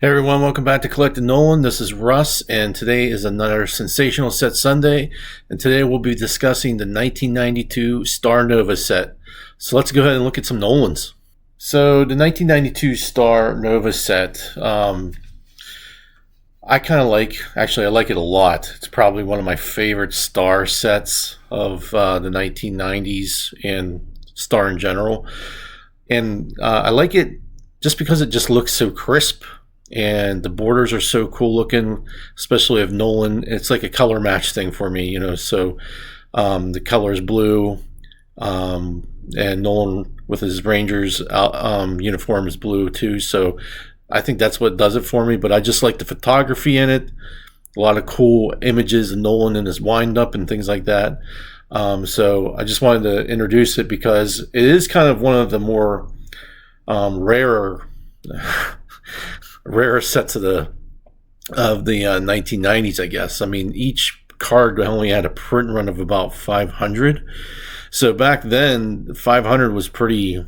Hey everyone, welcome back to Collecting Nolan. This is Russ, and today is another Sensational Set Sunday. And today we'll be discussing the 1992 Star Nova set. So let's go ahead and look at some Nolans. So the 1992 Star Nova set, I kind of like. Actually, I like it a lot. It's probably one of my favorite Star sets of the 1990s and Star in general. And I like it just because it just looks so crisp. And the borders are so cool looking, especially of Nolan. It's like a color match thing for me, so the color is blue, and Nolan with his Rangers uniform is blue too, so I think that's what does it for me. But I just like the photography in it, a lot of cool images of Nolan in his wind-up and things like that. So I just wanted to introduce it because it is kind of one of the more rarer sets of the 1990s, I guess. I mean, each card only had a print run of about 500. So back then, 500 was pretty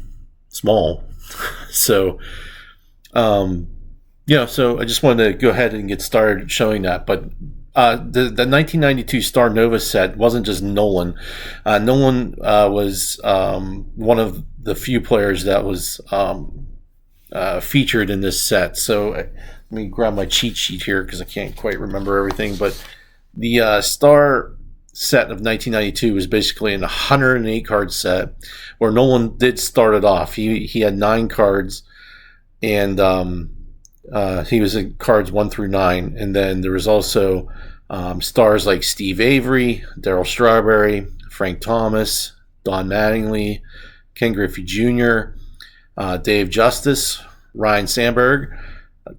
small. So, so I just wanted to go ahead and get started showing that. But the 1992 Star Nova set wasn't just Nolan. Nolan was one of the few players that was featured in this set. So let me grab my cheat sheet here because I can't quite remember everything. But the Star set of 1992 was basically an 108 card set where Nolan did start it off. He had 9 cards, and he was in cards 1 through 9. And then there was also stars like Steve Avery, Darryl Strawberry, Frank Thomas, Don Mattingly, Ken Griffey Jr., Dave Justice, Ryan Sandberg,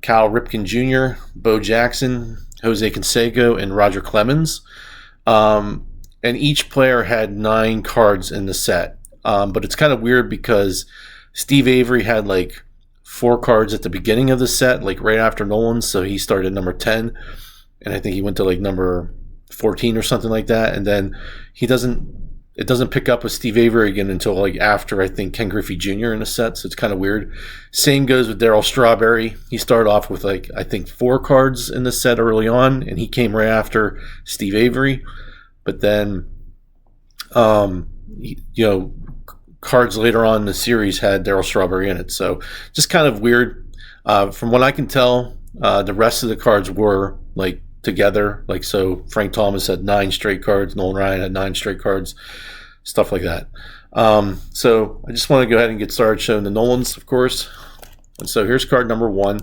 Cal Ripken Jr., Bo Jackson, Jose Canseco, and Roger Clemens. And each player had 9 cards in the set. But it's kind of weird because Steve Avery had like 4 cards at the beginning of the set, like right after Nolan. So he started at number 10. And I think he went to like number 14 or something like that. And then it doesn't pick up with Steve Avery again until like after, I think, Ken Griffey Jr. in the set, so it's kind of weird. Same goes with Darryl Strawberry. He started off with like, I think, 4 cards in the set early on, and he came right after Steve Avery. But then, cards later on in the series had Darryl Strawberry in it, so just kind of weird. From what I can tell, the rest of the cards were like together, like, so Frank Thomas had 9 straight cards, Nolan Ryan had 9 straight cards, stuff like that. So I just want to go ahead and get started showing the Nolans, of course. And so here's card number 1,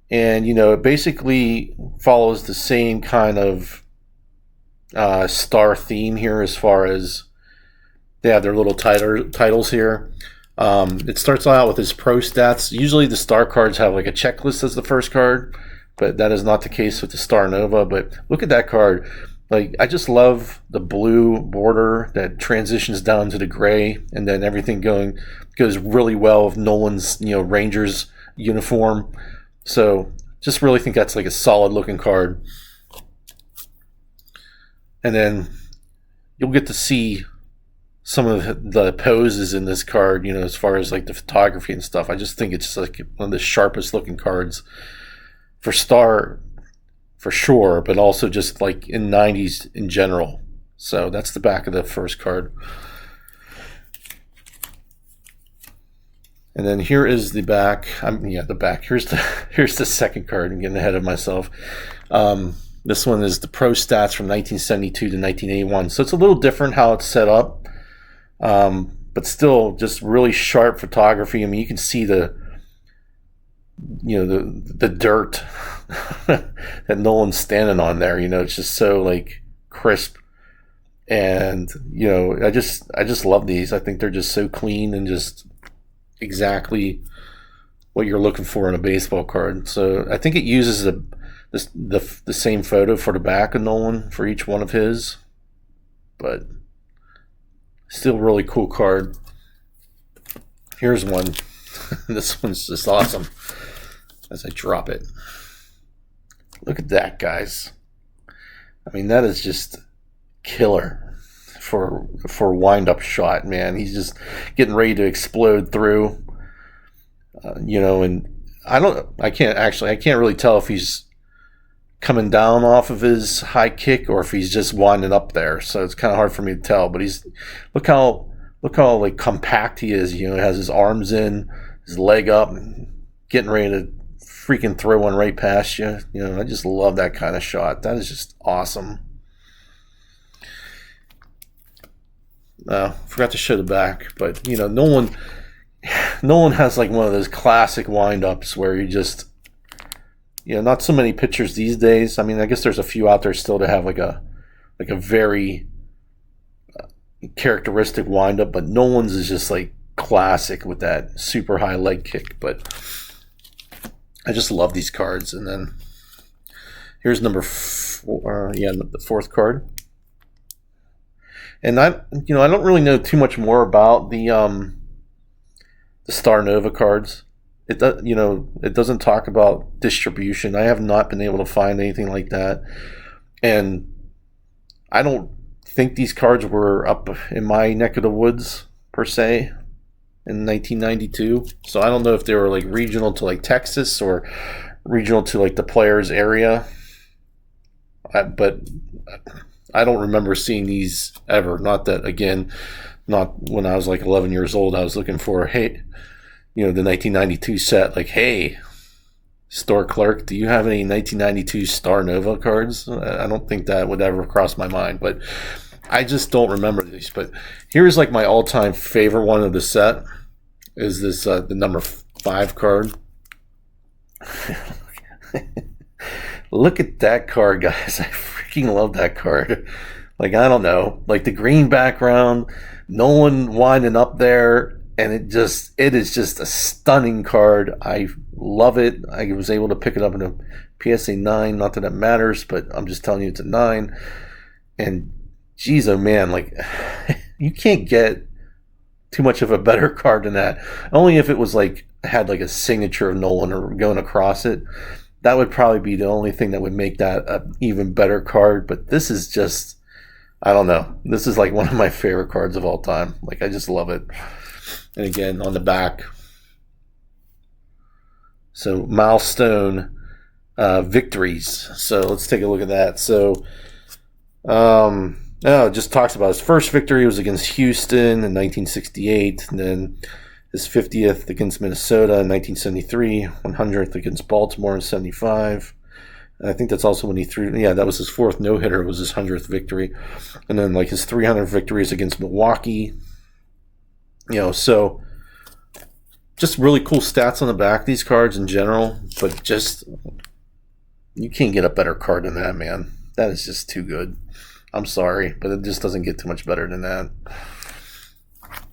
and it basically follows the same kind of star theme here, as far as they have their little titles here. It starts out with his pro stats. Usually the star cards have like a checklist as the first card, but that is not the case with the Star Nova. But look at that card. Like, I just love the blue border that transitions down to the gray, and then everything goes really well with Nolan's Rangers uniform. So just really think that's like a solid looking card. And then you'll get to see some of the poses in this card, as far as like the photography and stuff. I just think it's like one of the sharpest looking cards for Star, for sure, but also just like in 90s in general. So that's the back of the first card. And then here is the back. The back. Here's the second card. I'm getting ahead of myself. This one is the pro stats from 1972 to 1981. So it's a little different how it's set up. But still just really sharp photography. I mean, you can see the dirt that Nolan's standing on there. It's just so like crisp, and I just love these. I think they're just so clean and just exactly what you're looking for in a baseball card. So I think it uses the same photo for the back of Nolan for each one of his, but still really cool card. Here's one. This one's just awesome. As I drop it, look at that, guys. I mean, that is just killer for a wind-up shot, man. He's just getting ready to explode through. And I can't really tell if he's coming down off of his high kick or if he's just winding up there. So it's kind of hard for me to tell. But look how like compact he is. He has his arms in, his leg up, getting ready to freaking throw one right past you. I just love that kind of shot. That is just awesome. Forgot to show the back, but Nolan has like one of those classic wind-ups where you just, not so many pictures these days. I mean, I guess there's a few out there still to have like a very characteristic wind-up, but Nolan's is just like classic with that super high leg kick. But I just love these cards. And then here's number 4, the 4th card. And I don't really know too much more about the Star Nova cards. It doesn't talk about distribution. I have not been able to find anything like that, and I don't think these cards were up in my neck of the woods per se in 1992. So I don't know if they were like regional to like Texas or regional to like the player's area. But I don't remember seeing these ever. Not when I was like 11 years old. I was looking for, the 1992 set. Like, hey, store clerk, do you have any 1992 Star Nova cards? I don't think that would ever cross my mind, but I just don't remember these. But here's like my all-time favorite one of the set is this the number 5 card. Look at that card, guys. I freaking love that card. Like, I don't know, like the green background, no one winding up there, and it is just a stunning card. I love it. I was able to pick it up in a PSA 9. Not that it matters, but I'm just telling you it's a 9. And geez, oh man, like you can't get too much of a better card than that. Only if it was like had like a signature of Nolan or going across it. That would probably be the only thing that would make that an even better card. But this is just, I don't know. This is like one of my favorite cards of all time. Like, I just love it. And again, on the back. So, milestone victories. So, let's take a look at that. So, it just talks about his first victory was against Houston in 1968. And then his 50th against Minnesota in 1973, 100th against Baltimore in 75. And I think that's also when he threw, that was his 4th no-hitter, was his 100th victory. And then like his 300 victories against Milwaukee. So just really cool stats on the back of these cards in general, but just, you can't get a better card than that, man. That is just too good. I'm sorry, but it just doesn't get too much better than that.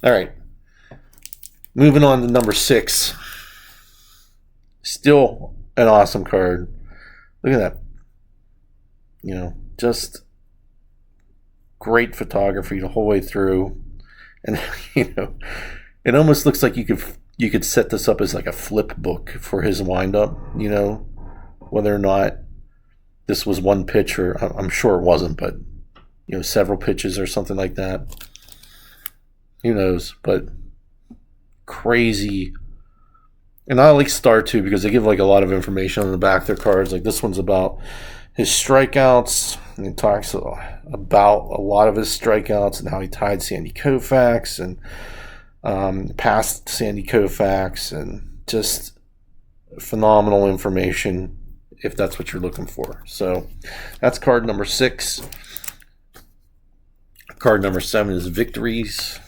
All right. Moving on to number 6. Still an awesome card. Look at that. Just great photography the whole way through. And, it almost looks like you could set this up as like a flip book for his wind-up, whether or not this was one pitch or, I'm sure it wasn't, but, several pitches or something like that. Who knows, but crazy. And I like Star too because they give like a lot of information on the back of their cards. Like this one's about his strikeouts, and it talks about a lot of his strikeouts and how he tied Sandy Koufax and past Sandy Koufax, and just phenomenal information if that's what you're looking for. So that's card number 6. Card number 7 is victories.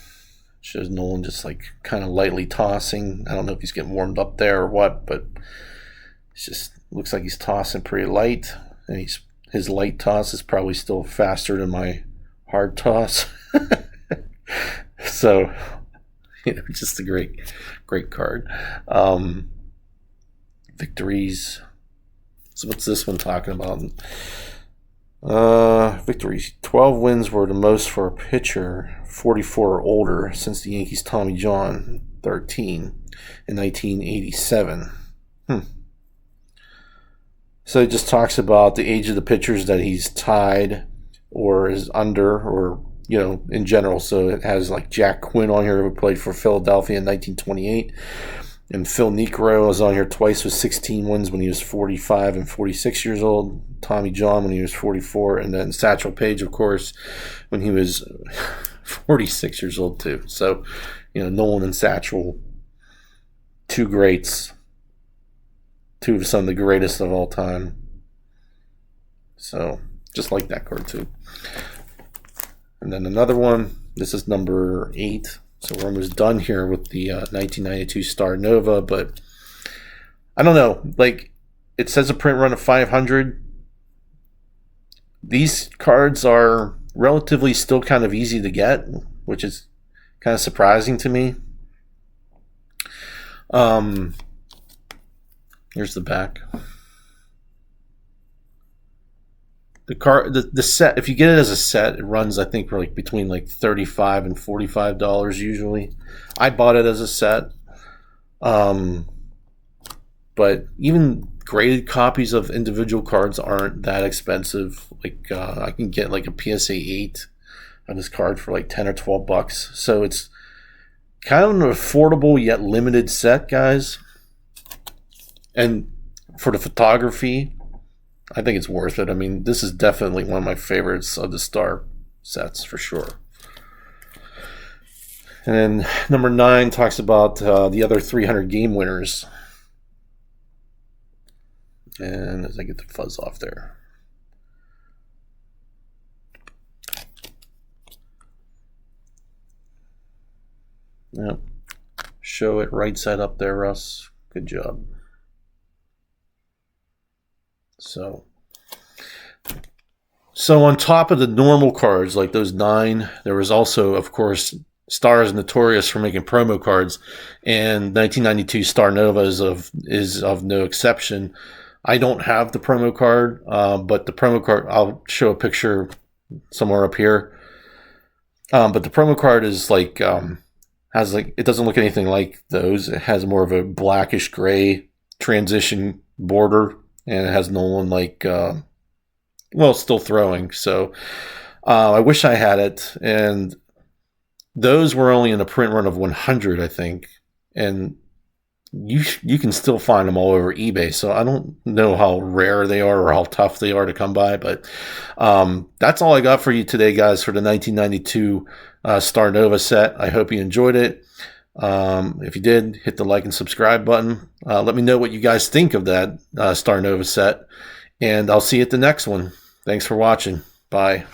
Shows Nolan just like kind of lightly tossing. I don't know if he's getting warmed up there or what, but it just looks like he's tossing pretty light. And his light toss is probably still faster than my hard toss. So, just a great card. Victories. So what's this one talking about? Victories. 12 wins were the most for a pitcher 44 or older since the Yankees' Tommy John, 13 in 1987. So it just talks about the age of the pitchers that he's tied or is under, or in general. So it has like Jack Quinn on here, who played for Philadelphia in 1928. And Phil Niekro was on here twice with 16 wins when he was 45 and 46 years old. Tommy John when he was 44. And then Satchel Paige, of course, when he was 46 years old too. So, Nolan and Satchel, two greats. Two of some of the greatest of all time. So, just like that card too. And then another one. This is number 8. So we're almost done here with the 1992 Star Nova. But I don't know. Like, it says a print run of 500. These cards are relatively still kind of easy to get, which is kind of surprising to me. Here's the back. The set, if you get it as a set, it runs, I think, for between $35 and $45 usually. I bought it as a set. But even graded copies of individual cards aren't that expensive. I can get a PSA 8 on this card for $10 or $12. So it's kind of an affordable yet limited set, guys. And for the photography, I think it's worth it. I mean, this is definitely one of my favorites of the Star sets for sure. And then number 9 talks about the other 300 game winners. And as I get the fuzz off there. Yep. Show it right side up there, Russ. Good job. So on top of the normal cards, like those 9, there was also, of course, Star is notorious for making promo cards, and 1992 Star Nova is of no exception. I don't have the promo card, but the promo card, I'll show a picture somewhere up here. But the promo card is it doesn't look anything like those. It has more of a blackish gray transition border. And it has Nolan still throwing. So I wish I had it. And those were only in a print run of 100, I think. And you can still find them all over eBay. So I don't know how rare they are or how tough they are to come by. But that's all I got for you today, guys, for the 1992 Star Nova set. I hope you enjoyed it. If you did, hit the like and subscribe button. Let me know what you guys think of that Star Nova set, and I'll see you at the next one. Thanks for watching. Bye.